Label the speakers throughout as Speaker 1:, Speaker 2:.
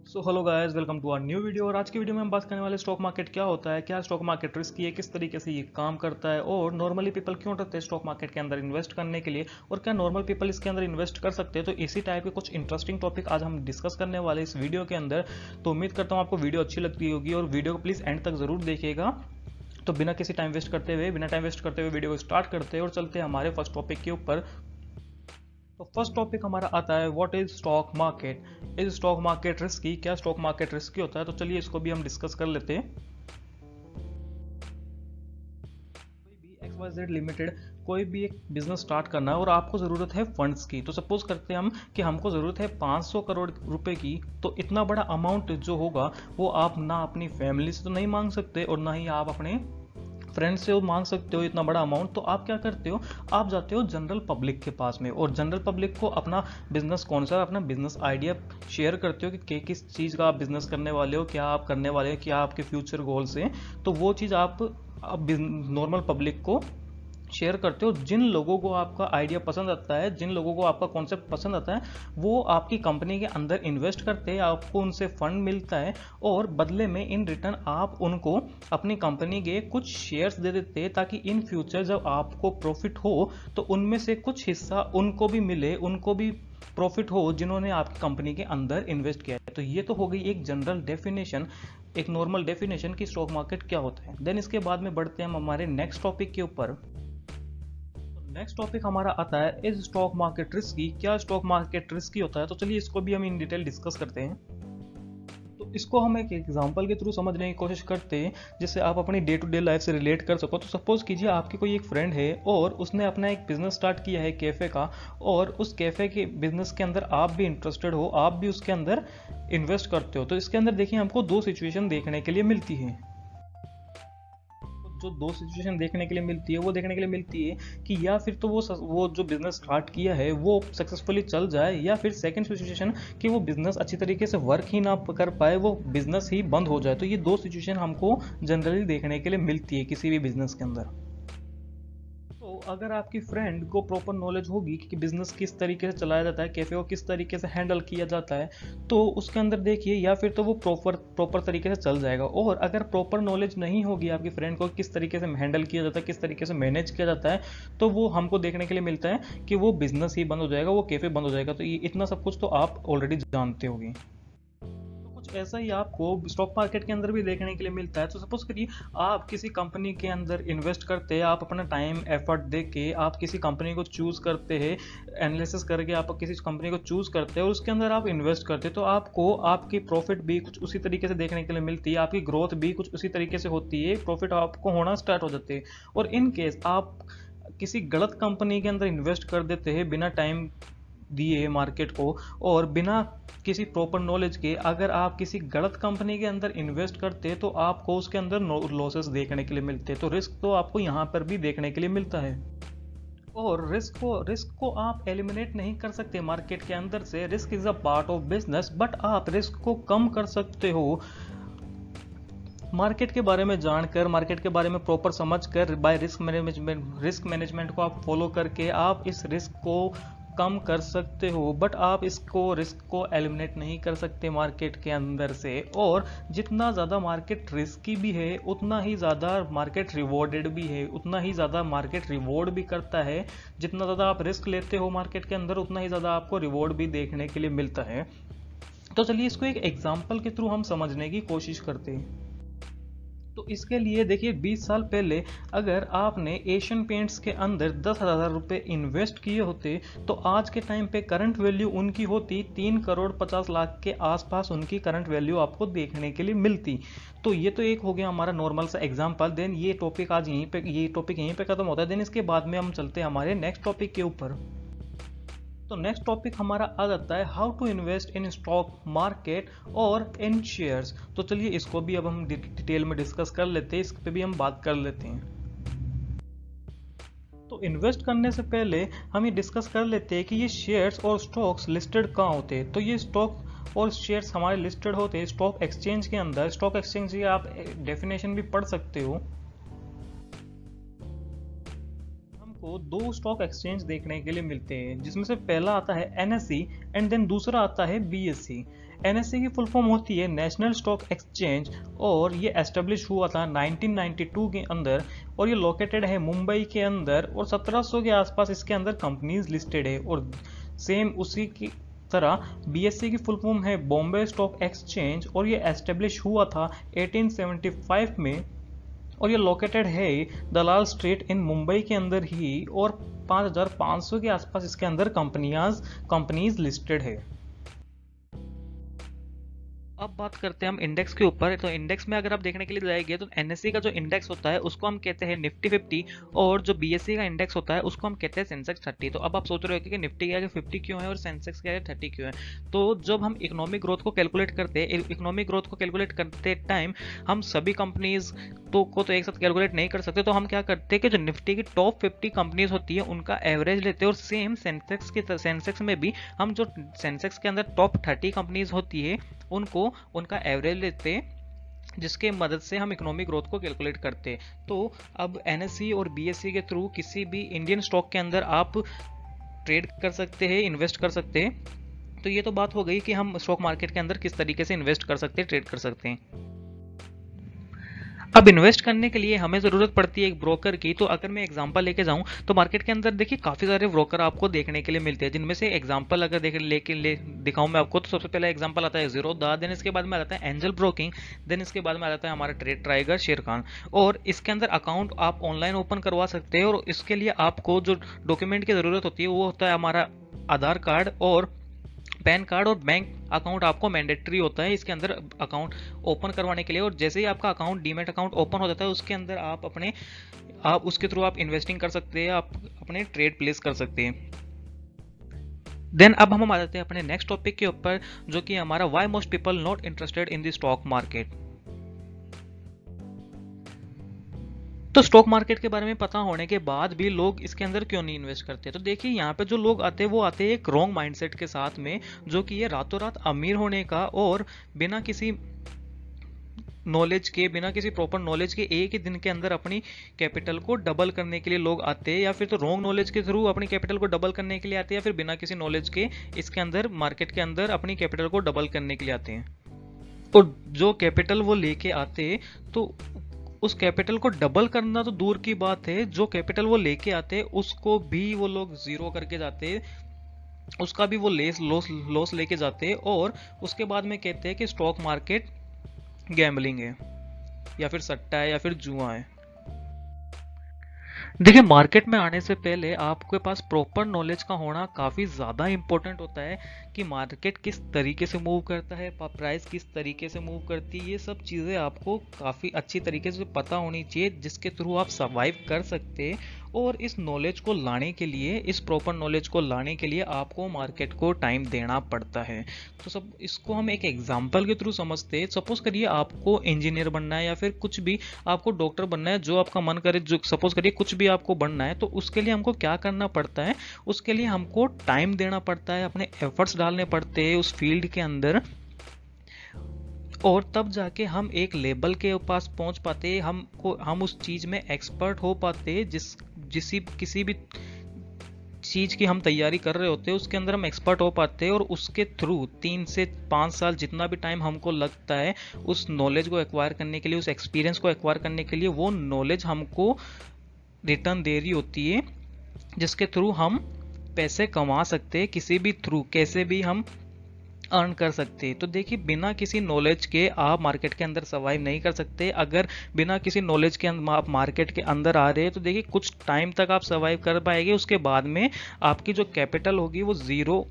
Speaker 1: So hello guys, welcome to our new video. और आज की वीडियो में हम बात करने वाले स्टॉक मार्केट क्या होता है, क्या स्टॉक मार्केट रिस्की है, किस तरीके से ये काम करता है और नॉर्मली पीपल क्यों डरते हैं स्टॉक मार्केट के अंदर इन्वेस्ट करने के लिए, और क्या नॉर्मल पीपल इसके अंदर इन्वेस्ट कर सकते हैं। तो इसी टाइप के कुछ इंटरेस्टिंग टॉपिक आज हम डिस्कस करने वाले इस वीडियो के अंदर। तो उम्मीद करता हूँ आपको वीडियो अच्छी लगती होगी और वीडियो को प्लीज़ एंड तक जरूर देखिएगा। तो बिना टाइम वेस्ट करते हुए वीडियो को स्टार्ट करते हैं और चलते हैं हमारे फर्स्ट टॉपिक के ऊपर। तो फर्स्ट टॉपिक हमारा आता है what is stock market. Is stock market risky, क्या स्टॉक मार्केट रिस्की होता है। तो चलिए इसको भी हम डिस्कस कर लेते हैं। कोई भी XYZ लिमिटेड कोई भी एक बिजनेस स्टार्ट करना है और आपको ज़रूरत है फंड्स की। तो सपोज करते हैं हम कि हमको ज़रूरत है 500 करोड़ रुपए की। तो इतना बड़ा अमाउंट जो होगा वो आप ना अपनी फैमिली से तो नहीं मांग सकते और ना ही आप अपने फ्रेंड से मांग सकते हो इतना बड़ा अमाउंट। तो आप क्या करते हो, आप जाते हो जनरल पब्लिक के पास में और जनरल पब्लिक को अपना बिजनेस कॉन्सेप्ट, अपना बिजनेस आइडिया शेयर करते हो कि किस चीज़ का आप बिजनेस करने वाले हो, क्या आप करने वाले हो, क्या आपके फ्यूचर गोल्स हैं। तो वो चीज़ आप नॉर्मल पब्लिक को शेयर करते हो। जिन लोगों को आपका आइडिया पसंद आता है, जिन लोगों को आपका कॉन्सेप्ट पसंद आता है, वो आपकी कंपनी के अंदर इन्वेस्ट करते हैं, आपको उनसे फंड मिलता है और बदले में इन रिटर्न आप उनको अपनी कंपनी के कुछ शेयर्स दे देते हैं, ताकि इन फ्यूचर जब आपको प्रॉफिट हो तो उनमें से कुछ हिस्सा उनको भी मिले, उनको भी प्रॉफिट हो जिन्होंने आपकी कंपनी के अंदर इन्वेस्ट किया है। तो ये तो हो गई एक जनरल डेफिनेशन, एक नॉर्मल डेफिनेशन की स्टॉक मार्केट क्या होता है। देन इसके बाद में बढ़ते हैं हम हमारे नेक्स्ट टॉपिक के ऊपर। नेक्स्ट टॉपिक हमारा आता है इज स्टॉक मार्केट रिस्की, क्या स्टॉक मार्केट रिस्की होता है। तो चलिए इसको भी हम इन डिटेल डिस्कस करते हैं। तो इसको हम एक एग्जांपल के थ्रू समझने की कोशिश करते हैं जिससे आप अपनी डे टू डे लाइफ से रिलेट कर सको। तो सपोज कीजिए आपकी कोई एक फ्रेंड है और उसने अपना एक बिजनेस स्टार्ट किया है कैफ़े का, और उस कैफ़े के बिजनेस के अंदर आप भी इंटरेस्टेड हो, आप भी उसके अंदर इन्वेस्ट करते हो। तो इसके अंदर देखिए हमको दो सिचुएशन देखने के लिए मिलती है। जो दो सिचुएशन देखने के लिए मिलती है वो देखने के लिए मिलती है कि या फिर तो वो जो बिजनेस स्टार्ट किया है वो सक्सेसफुली चल जाए, या फिर सेकंड सिचुएशन कि वो बिजनेस अच्छी तरीके से वर्क ही ना कर पाए, वो बिजनेस ही बंद हो जाए। तो ये दो सिचुएशन हमको जनरली देखने के लिए मिलती है किसी भी बिजनेस के अंदर। तो अगर आपकी फ्रेंड को प्रॉपर नॉलेज होगी कि बिजनेस किस तरीके से चलाया जाता है, कैफे को किस तरीके से हैंडल किया जाता है, तो उसके अंदर देखिए या फिर तो वो प्रॉपर तरीके से चल जाएगा। और अगर प्रॉपर नॉलेज नहीं होगी आपकी फ्रेंड को किस तरीके से हैंडल किया जाता है, किस तरीके से मैनेज किया जाता है, तो वो हमको देखने के लिए मिलता है कि वो बिजनेस ही बंद हो जाएगा, वो कैफे बंद हो जाएगा। तो ये इतना सब कुछ तो आप ऑलरेडी जानते होंगे। कुछ ऐसा ही आपको स्टॉक मार्केट के अंदर भी देखने के लिए मिलता है। तो सपोज करिए आप किसी कंपनी के अंदर इन्वेस्ट करते हैं, आप अपना टाइम एफर्ट दे के आप किसी कंपनी को चूज करते हैं, एनालिसिस करके आप किसी कंपनी को चूज करते हैं और उसके अंदर आप इन्वेस्ट करते हैं। तो आपको आपकी प्रॉफिट भी कुछ उसी तरीके से देखने के लिए मिलती है, आपकी ग्रोथ भी कुछ उसी तरीके से होती है, प्रॉफिट आपको होना स्टार्ट हो जाते हैं। और इन केस आप किसी गलत कंपनी के अंदर इन्वेस्ट कर देते हैं बिना टाइम दिए मार्केट को और बिना किसी प्रॉपर नॉलेज के, अगर आप किसी गलत कंपनी के अंदर इन्वेस्ट करते हैं तो आपको उसके अंदर लॉसेस देखने के लिए मिलते हैं। तो रिस्क तो आपको यहाँ पर भी देखने के लिए मिलता है। और रिस्क को आप एलिमिनेट नहीं कर सकते मार्केट के अंदर से। Risk is a part of business, but आप रिस्क को कम कर सकते हो मार्केट के बारे में जानकर, मार्केट के बारे में प्रॉपर समझकर, बाय रिस्क मैनेजमेंट को आप फॉलो करके आप इस रिस्क को कम कर सकते हो। बट आप रिस्क को एलिमिनेट नहीं कर सकते मार्केट के अंदर से। और जितना ज़्यादा मार्केट रिस्की भी है उतना ही ज़्यादा मार्केट रिवॉर्डेड भी है, उतना ही ज़्यादा मार्केट रिवॉर्ड भी करता है। जितना ज़्यादा आप रिस्क लेते हो मार्केट के अंदर उतना ही ज़्यादा आपको रिवॉर्ड भी देखने के लिए मिलता है। तो चलिए इसको एक एग्जाम्पल के थ्रू हम समझने की कोशिश करते हैं। तो इसके लिए देखिए 20 साल पहले अगर आपने एशियन पेंट्स के अंदर 10,000 रुपये इन्वेस्ट किए होते तो आज के टाइम पे करंट वैल्यू उनकी होती 3,50,00,000 के आसपास, उनकी करंट वैल्यू आपको देखने के लिए मिलती। तो ये तो एक हो गया हमारा नॉर्मल सा एग्जांपल। देन ये टॉपिक यहीं पे खत्म होता है। देन इसके बाद में हम चलते हैं हमारे नेक्स्ट टॉपिक के ऊपर। तो नेक्स्ट टॉपिक हमारा आ जाता है how to invest in stock market और इन शेयर्स। तो चलिए इसको भी अब हम डिटेल में डिस्कस कर लेते हैं, इस पे भी हम बात कर लेते हैं। तो इन्वेस्ट करने से पहले हम ये डिस्कस कर लेते हैं कि ये शेयर्स और स्टॉक्स लिस्टेड कहाँ होते हैं। तो ये स्टॉक और शेयर्स हमारे लिस्टेड होते हैं स्टॉक एक्सचेंज के अंदर। स्टॉक एक्सचेंज की आप डेफिनेशन भी पढ़ सकते हो। को दो स्टॉक एक्सचेंज देखने के लिए मिलते हैं जिसमें से पहला आता है NSE एंड देन दूसरा आता है BSE। एनएससी की फुल फॉर्म होती है नेशनल स्टॉक एक्सचेंज और ये एस्टेब्लिश हुआ था 1992 के अंदर और ये लोकेटेड है मुंबई के अंदर और 1700 के आसपास इसके अंदर कंपनीज लिस्टेड है। और सेम उसी की तरह बीएससी की फुल फॉर्म है बॉम्बे स्टॉक एक्सचेंज और ये एस्टेब्लिश हुआ था 1875 में और ये लोकेटेड है दलाल स्ट्रीट इन मुंबई के अंदर ही और 5500 के आसपास इसके अंदर कंपनीज लिस्टेड है। अब बात करते हैं हम इंडेक्स के ऊपर। तो इंडेक्स में अगर आप देखने के लिए जाएंगे तो एनएससी का जो इंडेक्स होता है उसको हम कहते हैं निफ्टी 50 और जो बीएससी का इंडेक्स होता है उसको हम कहते हैं सेंसेक्स 30। तो अब आप सोच रहे हो कि निफ्टी क्या है 50 क्यों है और सेंसेक्स क्या है 30 क्यों है। तो जब हम इकोनॉमिक ग्रोथ को कैलकुलेट करते हैं, इकोनॉमिक ग्रोथ को कैलकुलेट करते टाइम हम सभी कंपनीज को तो एक साथ कैलकुलेट नहीं कर सकते, तो हम क्या करते हैं कि जो निफ्टी की टॉप 50 कंपनीज होती है उनका एवरेज लेते हैं और सेम सेंसेक्स में भी हम जो सेंसेक्स के अंदर टॉप 30 कंपनीज होती है उनका एवरेज लेते हैं जिसके मदद से हम इकोनॉमिक ग्रोथ को कैलकुलेट करते हैं। तो अब एनएससी और बीएससी के थ्रू किसी भी इंडियन स्टॉक के अंदर आप ट्रेड कर सकते हैं, इन्वेस्ट कर सकते हैं। तो ये तो बात हो गई कि हम स्टॉक मार्केट के अंदर किस तरीके से इन्वेस्ट कर सकते हैं, ट्रेड कर सकते हैं। अब इन्वेस्ट करने के लिए हमें ज़रूरत पड़ती है एक ब्रोकर की। तो अगर मैं एग्जांपल लेके जाऊं तो मार्केट के अंदर देखिए काफ़ी सारे ब्रोकर आपको देखने के लिए मिलते हैं, जिनमें से एग्जांपल अगर दिखाऊं मैं आपको तो सबसे पहला एग्जांपल आता है ज़ीरोधा, देन इसके बाद में आता है एंजल ब्रोकिंग, देन इसके बाद में आता है हमारा ट्रेड टाइगर शेर खान। और इसके अंदर अकाउंट आप ऑनलाइन ओपन करवा सकते हैं और इसके लिए आपको जो डॉक्यूमेंट की ज़रूरत होती है वो होता है हमारा आधार कार्ड और पैन कार्ड और बैंक अकाउंट आपको मैंडेटरी होता है इसके अंदर अकाउंट ओपन करवाने के लिए। और जैसे ही आपका अकाउंट डीमैट अकाउंट ओपन हो जाता है उसके अंदर आप उसके थ्रू आप इन्वेस्टिंग कर सकते हैं, आप अपने ट्रेड प्लेस कर सकते हैं। देन अब हम आ जाते हैं अपने नेक्स्ट टॉपिक के ऊपर जो कि हमारा why most people not interested in the stock market. तो स्टॉक मार्केट के बारे में पता होने के बाद भी लोग इसके अंदर क्यों नहीं इन्वेस्ट करते। तो देखिए यहाँ पे जो लोग आते हैं वो आते हैं एक रॉन्ग माइंडसेट के साथ में, जो कि ये रातों रात अमीर होने का और बिना किसी नॉलेज के, बिना किसी प्रॉपर नॉलेज के एक ही दिन के अंदर अपनी कैपिटल को डबल करने के लिए लोग आते हैं, या फिर तो रॉन्ग नॉलेज के थ्रू अपनी कैपिटल को डबल करने के लिए आते हैं, या फिर बिना किसी नॉलेज के इसके अंदर मार्केट के अंदर अपनी कैपिटल को डबल करने के लिए आते हैं। और जो कैपिटल वो लेके आते हैं तो उस कैपिटल को डबल करना तो दूर की बात है, जो कैपिटल वो लेके आते हैं उसको भी वो लोग जीरो करके जाते हैं, उसका भी वो लॉस लेके जाते हैं और उसके बाद में कहते हैं कि स्टॉक मार्केट गैम्बलिंग है या फिर सट्टा है या फिर जुआ है। देखिए मार्केट में आने से पहले आपके पास प्रॉपर नॉलेज का होना काफ़ी ज़्यादा इंपॉर्टेंट होता है कि मार्केट किस तरीके से मूव करता है, प्राइस किस तरीके से मूव करती है। ये सब चीज़ें आपको काफ़ी अच्छी तरीके से पता होनी चाहिए जिसके थ्रू आप सर्वाइव कर सकते हैं। और इस नॉलेज को लाने के लिए, इस प्रॉपर नॉलेज को लाने के लिए आपको मार्केट को टाइम देना पड़ता है। तो सब इसको हम एक एग्जांपल के थ्रू समझते हैं। सपोज करिए आपको इंजीनियर बनना है या फिर कुछ भी, आपको डॉक्टर बनना है, जो आपका मन करे, जो सपोज करिए कुछ भी आपको बनना है, तो उसके लिए हमको क्या करना पड़ता है, उसके लिए हमको टाइम देना पड़ता है, अपने एफर्ट्स डालने पड़ते हैं उस फील्ड के अंदर, और तब जाके हम एक लेवल के पास पहुंच पाते हैं, हम उस चीज में एक्सपर्ट हो पाते हैं, किसी भी चीज की हम तैयारी कर रहे होते हैं उसके अंदर हम एक्सपर्ट हो पाते हैं। और उसके थ्रू 3 से 5 साल जितना भी टाइम हमको लगता है उस नॉलेज को एक्वायर करने के लिए, उस एक्सपीरियंस को एक्वायर करने के लिए, वो नॉलेज हमको रिटर्न दे रही होती है, जिसके थ्रू हम पैसे कमा सकते हैं, किसी भी थ्रू कैसे भी हम अर्न कर सकते हैं। तो देखिए बिना किसी नॉलेज के आप मार्केट के अंदर सर्वाइव नहीं कर सकते। अगर बिना किसी नॉलेज के आप मार्केट के अंदर आ रहे हैं तो देखिए कुछ टाइम तक आप सर्वाइव कर पाएंगे, उसके बाद में आपकी जो कैपिटल होगी वो ज़ीरो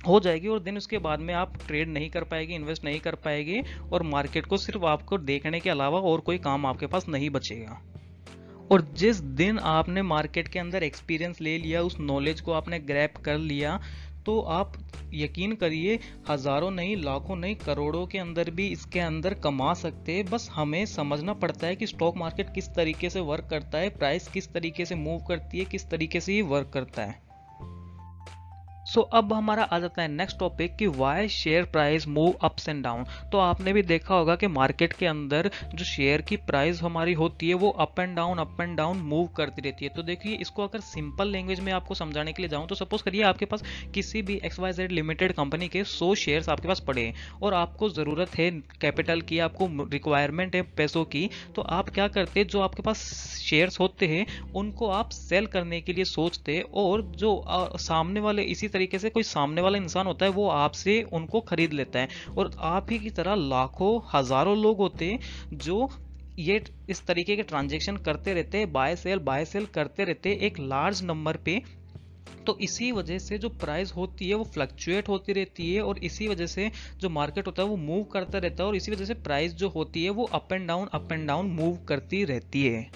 Speaker 1: हो जाएगी और देन उसके बाद में आप ट्रेड नहीं कर पाएंगे, इन्वेस्ट नहीं कर पाएंगे और मार्केट को सिर्फ आपको देखने के अलावा और कोई काम आपके पास नहीं बचेगा। और जिस दिन आपने मार्केट के अंदर एक्सपीरियंस ले लिया, उस नॉलेज को आपने ग्रैब कर लिया, तो आप यकीन करिए हज़ारों नहीं, लाखों नहीं, करोड़ों के अंदर भी इसके अंदर कमा सकते हैं। बस हमें समझना पड़ता है कि स्टॉक मार्केट किस तरीके से वर्क करता है, प्राइस किस तरीके से मूव करती है, किस तरीके से ये वर्क करता है। सो अब हमारा आ जाता है नेक्स्ट टॉपिक कि why share price move ups and down. तो आपने भी देखा होगा कि मार्केट के अंदर जो शेयर की प्राइस हमारी होती है वो अप एंड डाउन मूव करती रहती है। तो देखिए, इसको अगर सिंपल लैंग्वेज में आपको समझाने के लिए जाऊं तो सपोज करिए आपके पास किसी भी XYZ लिमिटेड कंपनी के 100 शेयर्स आपके पास पड़े हैं और आपको ज़रूरत है कैपिटल की, आपको रिक्वायरमेंट है पैसों की। तो आप क्या करते, जो आपके पास शेयर्स होते हैं उनको आप सेल करने के लिए सोचते, और जो सामने वाले, इसी तरीके से कोई सामने वाला इंसान होता है वो आपसे उनको खरीद लेता है। और आप ही की तरह लाखों हजारों लोग होते हैं जो ये इस तरीके के ट्रांजेक्शन करते रहते हैं, बाय सेल करते रहते हैं एक लार्ज नंबर पे। तो इसी वजह से जो प्राइस होती है वो फ्लक्चुएट होती रहती है, और इसी वजह से जो मार्केट होता है वो मूव करता रहता है, और इसी वजह से प्राइस जो होती है वो अप एंड डाउन मूव करती रहती है।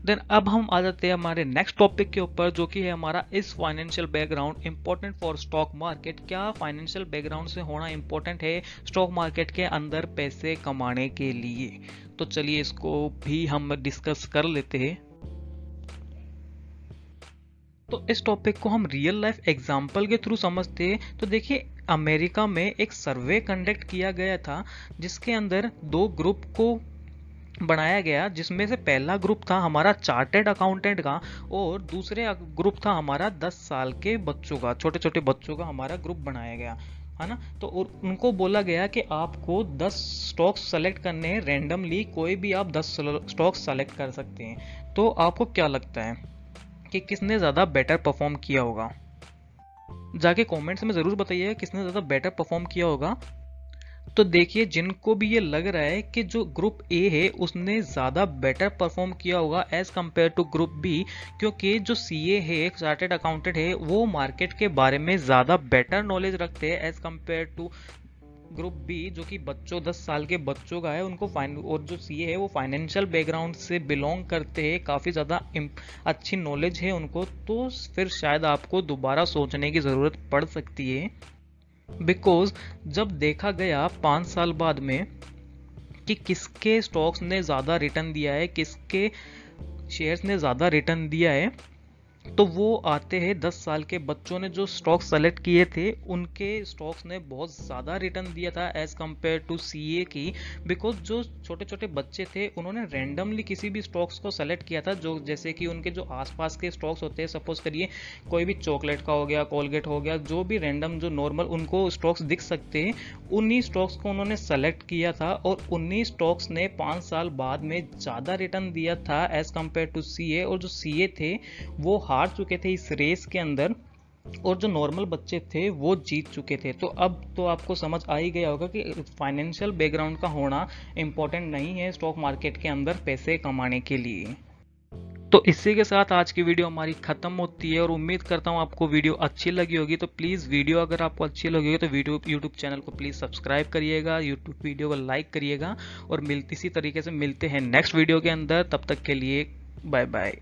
Speaker 1: देन अब हम आ जाते हैं हमारे नेक्स्ट टॉपिक के ऊपर, जो कि है हमारा इस financial background important for stock market. क्या फाइनेंशियल बैकग्राउंड से होना इंपॉर्टेंट है स्टॉक मार्केट के अंदर पैसे कमाने के लिए? तो चलिए इसको भी हम डिस्कस कर लेते हैं। तो इस टॉपिक को हम रियल लाइफ एग्जांपल के थ्रू समझते हैं। तो देखिए, अमेरिका में एक सर्वे कंडक्ट किया गया था जिसके अंदर दो ग्रुप को बनाया गया, जिसमें से पहला ग्रुप था हमारा चार्टेड अकाउंटेंट का और दूसरे ग्रुप था हमारा 10 साल के बच्चों का, छोटे छोटे बच्चों का हमारा ग्रुप बनाया गया, है ना। तो उनको बोला गया कि आपको 10 स्टॉक्स सेलेक्ट करने हैं रैंडमली, कोई भी आप 10 स्टॉक्स सेलेक्ट कर सकते हैं। तो आपको क्या लगता है कि किसने ज़्यादा बेटर परफॉर्म किया होगा? जाके कमेंट्स में ज़रूर बताइए किसने ज़्यादा बेटर परफॉर्म किया होगा। तो देखिए, जिनको भी ये लग रहा है कि जो ग्रुप ए है उसने ज़्यादा बेटर परफॉर्म किया होगा as compared to group B, क्योंकि जो सीए है, चार्टेड अकाउंटेंट है, वो मार्केट के बारे में ज़्यादा बेटर नॉलेज रखते हैं as compared to group B, जो कि बच्चों 10 साल के बच्चों का है उनको और जो सीए है वो फाइनेंशियल बैकग्राउंड से बिलोंग करते हैं, काफ़ी ज़्यादा अच्छी नॉलेज है उनको। तो फिर शायद आपको दोबारा सोचने की ज़रूरत पड़ सकती है, बिकॉज जब देखा गया 5 साल बाद में कि किसके स्टॉक्स ने ज़्यादा रिटर्न दिया है, किसके शेयर्स ने ज़्यादा रिटर्न दिया है, तो वो आते हैं 10 साल के बच्चों ने जो स्टॉक्स सेलेक्ट किए थे उनके स्टॉक्स ने बहुत ज़्यादा रिटर्न दिया था एज कम्पेयर टू सीए की। बिकॉज जो छोटे छोटे बच्चे थे उन्होंने रैंडमली किसी भी स्टॉक्स को सेलेक्ट किया था, जो जैसे कि उनके जो आसपास के स्टॉक्स होते हैं, सपोज करिए कोई भी चॉकलेट का हो गया, कोलगेट हो गया, जो भी रैंडम जो नॉर्मल उनको स्टॉक्स दिख सकते हैं, उन्हीं स्टॉक्स को उन्होंने सेलेक्ट किया था और उन्हीं स्टॉक्स ने 5 साल बाद में ज़्यादा रिटर्न दिया था एज कम्पेयर टू सीए। और जो सीए थे वो हार चुके थे इस रेस के अंदर, और जो नॉर्मल बच्चे थे वो जीत चुके थे। तो अब तो आपको समझ आ ही गया होगा कि फाइनेंशियल बैकग्राउंड का होना इंपॉर्टेंट नहीं है स्टॉक मार्केट के अंदर पैसे कमाने के लिए। तो इसी के साथ आज की वीडियो हमारी खत्म होती है, और उम्मीद करता हूँ आपको वीडियो अच्छी लगी होगी। तो प्लीज़ वीडियो अगर आपको अच्छी लगी होगी तो यूट्यूब चैनल को प्लीज़ सब्सक्राइब करिएगा, यूट्यूब वीडियो को लाइक करिएगा, और इसी तरीके से मिलते हैं नेक्स्ट वीडियो के अंदर। तब तक के लिए बाय बाय।